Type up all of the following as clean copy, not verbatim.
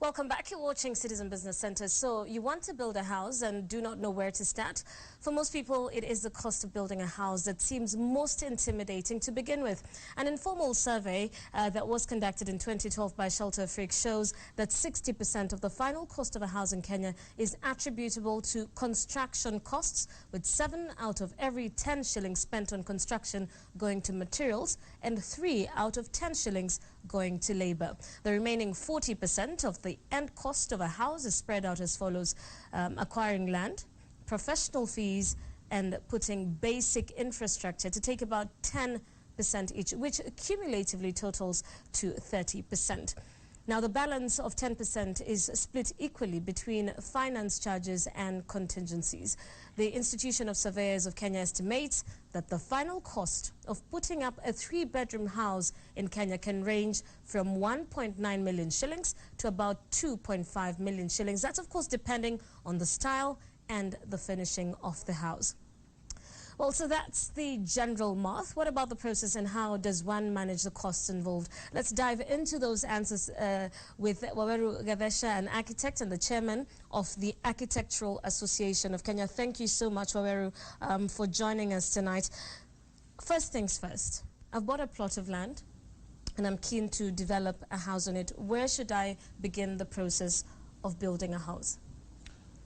Welcome back. You're watching Citizen Business Center. So you want to build a house and do not know where to start? For most people, it is the cost of building a house that seems most intimidating to begin with. An informal survey that was conducted in 2012 by Shelter Afrique shows that 60% of the final cost of a house in Kenya is attributable to construction costs, with 7 out of every 10 shillings spent on construction going to materials and 3 out of 10 shillings going to labor. The remaining 40% of the end cost of a house is spread out as follows: acquiring land, professional fees, and putting basic infrastructure to take about 10% each, which cumulatively totals to 30%. Now, the balance of 10% is split equally between finance charges and contingencies. The Institution of Surveyors of Kenya estimates that the final cost of putting up a 3-bedroom house in Kenya can range from 1.9 million shillings to about 2.5 million shillings. That's, of course, depending on the style and the finishing of the house. Well, so that's the general math. What about the process and how does one manage the costs involved? Let's dive into those answers with Waweru Gavesha, an architect and the chairman of the Architectural Association of Kenya. Thank you so much, Waweru, for joining us tonight. First things first, I've bought a plot of land and I'm keen to develop a house on it. Where should I begin the process of building a house?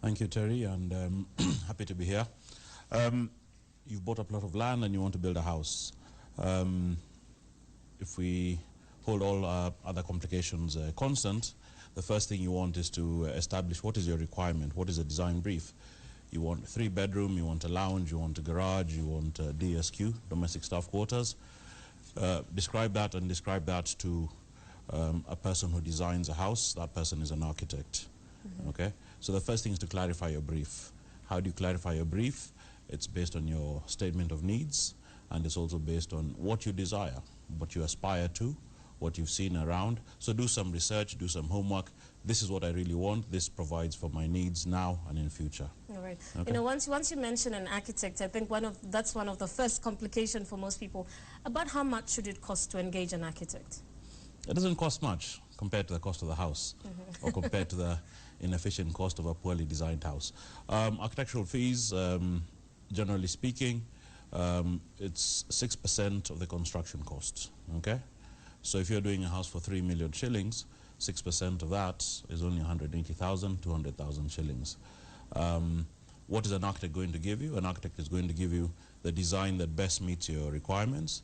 Thank you, Terry, and happy to be here. You've bought a plot of land and you want to build a house. If we hold all other complications constant, the first thing you want is to establish what is your requirement, what is a design brief. You want a 3-bedroom, you want a lounge, you want a garage, you want a DSQ, domestic staff quarters. Describe that and describe that to a person who designs a house. That person is an architect. Okay? So the first thing is to clarify your brief. How do you clarify your brief? It's based on your statement of needs, and it's also based on what you desire, what you aspire to, what you've seen around. So do some research, do some homework. This is what I really want. This provides for my needs now and in future. All right. Okay. You know, once you mention an architect, I think that's one of the first complications for most people. About how much should it cost to engage an architect? It doesn't cost much compared to the cost of the house or compared to the inefficient cost of a poorly designed house. Architectural fees, generally speaking, it's 6% of the construction cost, okay? So if you're doing a house for 3 million shillings, 6% of that is only 180,000, 200,000 shillings. What is an architect going to give you? An architect is going to give you the design that best meets your requirements.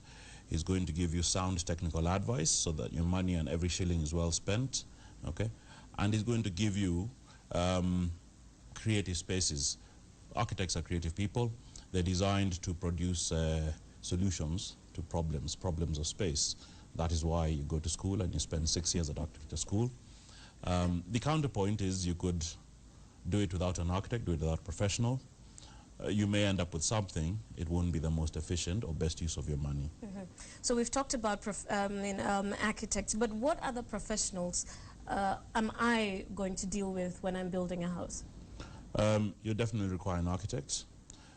He's going to give you sound technical advice so that your money and every shilling is well spent, okay? And he's going to give you creative spaces. Architects are creative people. They're designed to produce solutions to problems of space. That is why you go to school and you spend 6 years at architecture school. The counterpoint is you could do it without an architect, do it without a professional. You may end up with something. It won't be the most efficient or best use of your money. So we've talked about architects, but what other professionals am I going to deal with when I'm building a house? You'll definitely require an architect.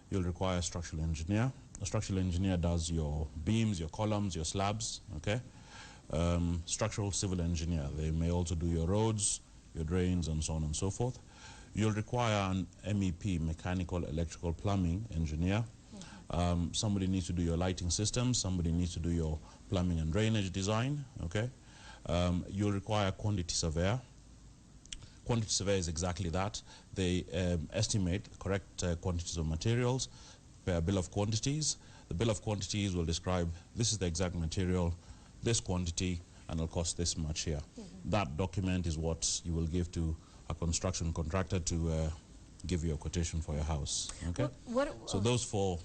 You'll require a structural engineer. A structural engineer does your beams, your columns, your slabs, okay? Structural civil engineer, they may also do your roads, your drains, and so on and so forth. You'll require an MEP, mechanical, electrical, plumbing engineer. Somebody needs to do your lighting systems. Somebody needs to do your plumbing and drainage design, okay? You'll require a quantity surveyor. Quantity survey is exactly that. They estimate correct quantities of materials, prepare a bill of quantities. The bill of quantities will describe this is the exact material, this quantity, and it'll cost this much here. That document is what you will give to a construction contractor to give you a quotation for your house. Okay. So those 4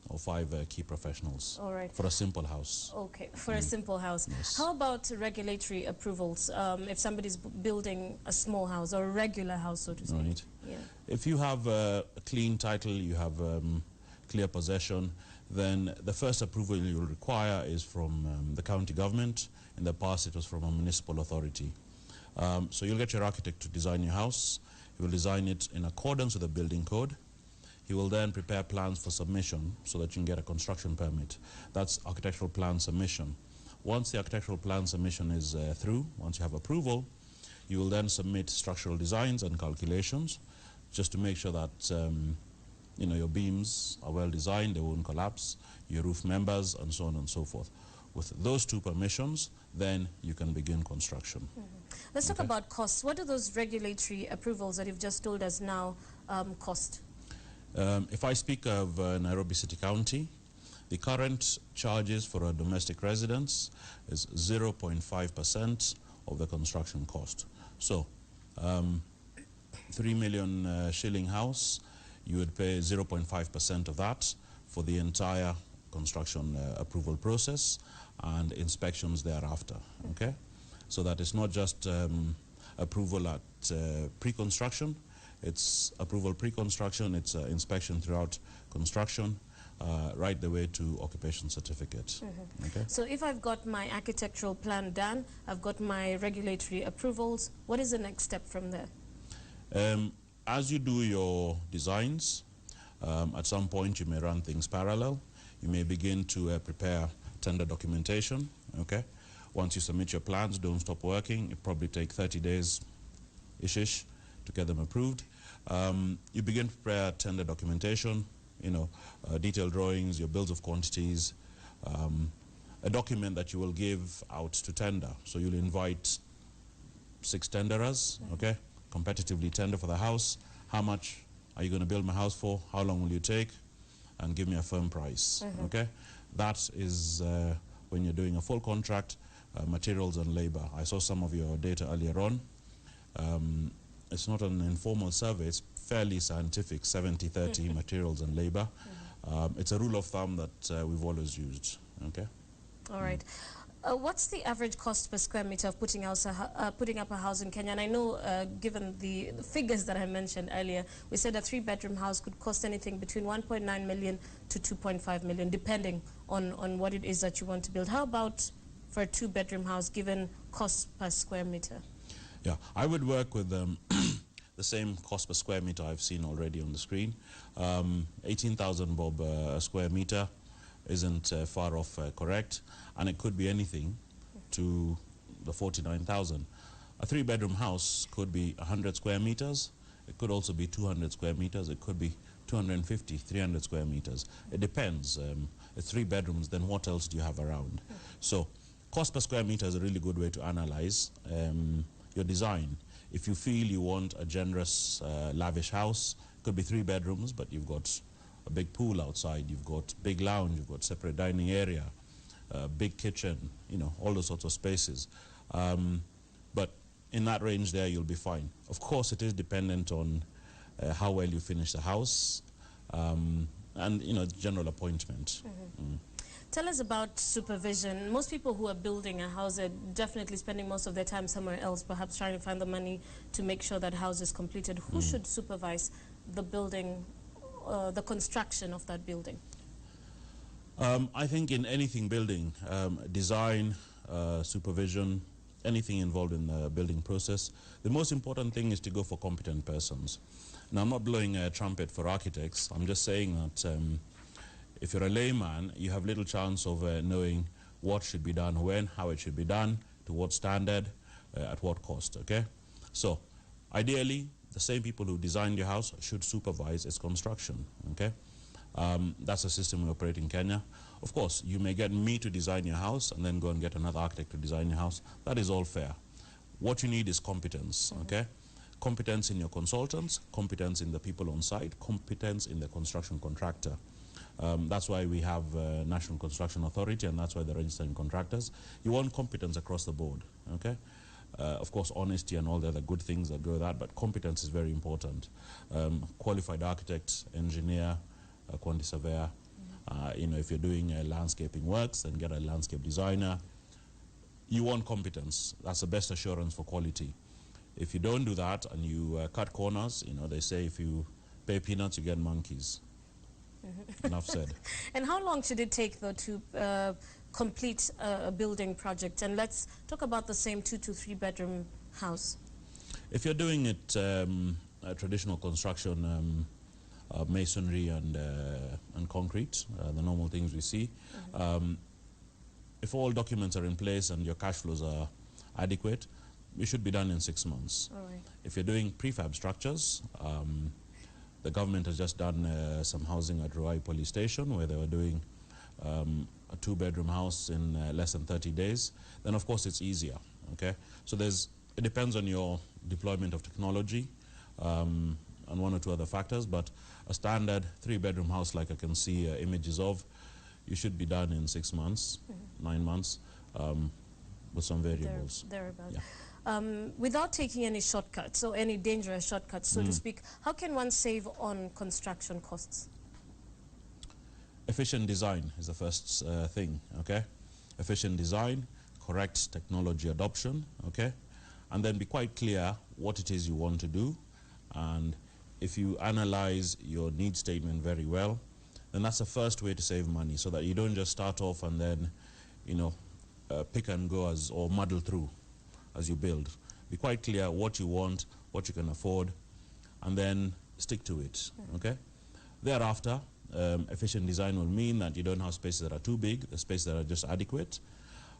or 5 key professionals. All right. For a simple house. Okay, for a simple house. Yes. How about regulatory approvals? If somebody's building a small house or a regular house, so to speak. Right. Yeah. If you have a clean title, you have clear possession, then the first approval you'll require is from the county government. In the past, it was from a municipal authority. So you'll get your architect to design your house. He will design it in accordance with the building code. He will then prepare plans for submission so that you can get a construction permit. That's architectural plan submission. Once the architectural plan submission is through, once you have approval, You will then submit structural designs and calculations just to make sure that you know, your beams are well designed, they won't collapse, your roof members, and so on and so forth. With those two permissions, then you can begin construction. Let's talk about costs. What do those regulatory approvals that you've just told us now cost? If I speak of Nairobi City County, the current charges for a domestic residence is 0.5% of the construction cost. So, 3 million shilling house, you would pay 0.5% of that for the entire construction approval process and inspections thereafter, okay? So that it's not just approval at pre-construction, it's approval pre-construction, it's inspection throughout construction, right the way to occupation certificate. Okay? So if I've got my architectural plan done, I've got my regulatory approvals, what is the next step from there? As you do your designs, at some point you may run things parallel. You may begin to prepare tender documentation, okay? Once you submit your plans, don't stop working. It probably take 30 days-ish to get them approved. You begin to prepare tender documentation, you know, detailed drawings, your bills of quantities, a document that you will give out to tender. So you'll invite 6 tenderers, okay? Competitively tender for the house. How much are you going to build my house for? How long will you take? And give me a firm price, okay? That is when you're doing a full contract, materials and labor. I saw some of your data earlier on. It's not an informal survey, it's fairly scientific, 70-30 materials and labor. It's a rule of thumb that we've always used, okay? All right. What's the average cost per square meter of putting up a house in Kenya? And I know, given the figures that I mentioned earlier, we said a 3-bedroom house could cost anything between 1.9 million to 2.5 million, depending on what it is that you want to build. How about for a 2-bedroom house, given cost per square meter? Yeah, I would work with the same cost per square meter I've seen already on the screen. 18,000 bob a square meter isn't far off correct, and it could be anything to the 49,000. A 3-bedroom house could be 100 square meters. It could also be 200 square meters. It could be 250, 300 square meters. It depends. It's 3 bedrooms, then what else do you have around? So cost per square meter is a really good way to analyze your design. If you feel you want a generous, lavish house, it could be 3 bedrooms, but you've got a big pool outside, you've got big lounge, you've got separate dining area, big kitchen, you know, all those sorts of spaces. But in that range there, you'll be fine. Of course, it is dependent on how well you finish the house and, you know, general appointment. Tell us about supervision. Most people who are building a house are definitely spending most of their time somewhere else, perhaps trying to find the money to make sure that house is completed. Who should supervise the building, the construction of that building? I think in anything building, design, supervision, anything involved in the building process, the most important thing is to go for competent persons. Now, I'm not blowing a trumpet for architects. I'm just saying that if you're a layman, you have little chance of knowing what should be done when, how it should be done, to what standard, at what cost, okay? So, ideally, the same people who designed your house should supervise its construction, okay? That's a system we operate in Kenya. Of course, you may get me to design your house and then go and get another architect to design your house. That is all fair. What you need is competence, okay? Competence in your consultants, competence in the people on site, competence in the construction contractor. That's why we have National Construction Authority, and that's why they're registering contractors. You want competence across the board, okay? Of course, honesty and all the other good things that go with that, but competence is very important. Qualified architect, engineer, quantity surveyor. You know, if you're doing landscaping works, then get a landscape designer. You want competence. That's the best assurance for quality. If you don't do that and you cut corners, you know, they say if you pay peanuts, you get monkeys. Enough said. And how long should it take, though, to complete a building project? And let's talk about the same 2 to 3-bedroom house. If you're doing it traditional construction, masonry and concrete, the normal things we see, if all documents are in place and your cash flows are adequate, it should be done in 6 months. All right. If you're doing prefab structures, the government has just done some housing at Ruai Police Station where they were doing a 2-bedroom house in less than 30 days. Then of course it's easier, okay? So it depends on your deployment of technology and one or two other factors, but a standard 3-bedroom house like I can see images of, you should be done in 6 months, 9 months, with some variables. Thereabouts. Yeah. Without taking any shortcuts or any dangerous shortcuts, so to speak, how can one save on construction costs? Efficient design is the first thing, okay? Efficient design, correct technology adoption, okay? And then be quite clear what it is you want to do. And if you analyze your need statement very well, then that's the first way to save money, so that you don't just start off and then, you know, pick and go or muddle through as you build. Be quite clear what you want, what you can afford, and then stick to it, okay? Thereafter, efficient design will mean that you don't have spaces that are too big, the spaces that are just adequate.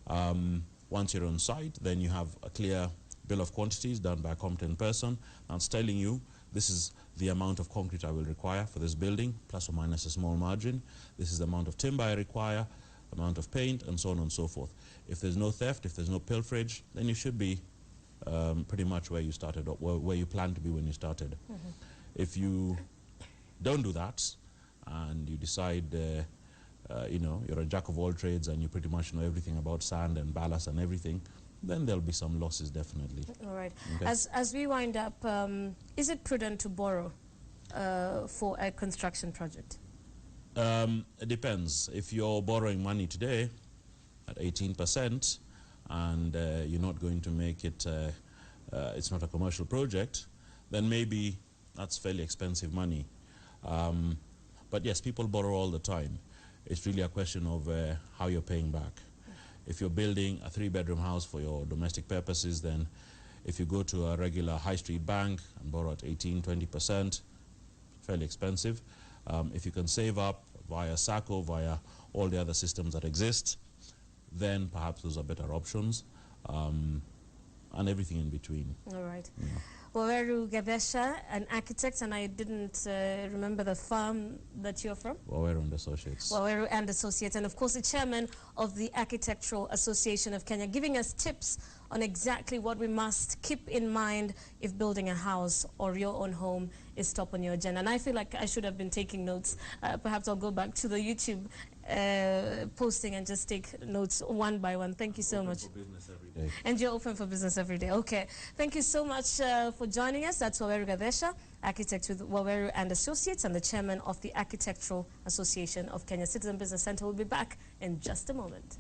Once you're on site, then you have a clear bill of quantities done by a competent person that's telling you this is the amount of concrete I will require for this building, plus or minus a small margin. This is the amount of timber I require, amount of paint, and so on and so forth. If there's no theft, if there's no pilferage, then you should be pretty much where you started, or where you planned to be when you started. If you don't do that, and you decide, you know, you're a jack of all trades and you pretty much know everything about sand and ballast and everything, then there'll be some losses, definitely. All right. Okay. As we wind up, is it prudent to borrow for a construction project? It depends. If you're borrowing money today at 18% and you're not going to make it, it's not a commercial project, then maybe that's fairly expensive money. But yes, people borrow all the time. It's really a question of how you're paying back. If you're building a 3-bedroom house for your domestic purposes, then if you go to a regular high street bank and borrow at 18, 20%, fairly expensive. If you can save up via SACCO, via all the other systems that exist, then perhaps those are better options, and everything in between. All right. Yeah. Waweru Gadesha, an architect, and I didn't remember the firm that you're from. Waweru and Associates. Waweru and Associates, and of course the chairman of the Architectural Association of Kenya, giving us tips on exactly what we must keep in mind if building a house or your own home is top on your agenda. And I feel like I should have been taking notes. Perhaps I'll go back to the YouTube posting and just take notes one by one. Thank you so much. For business every day. And you're open for business every day. Okay. Thank you so much for joining us. That's Waweru Gadesha, architect with Waweru and Associates, and the chairman of the Architectural Association of Kenya. Citizen Business Center will be back in just a moment.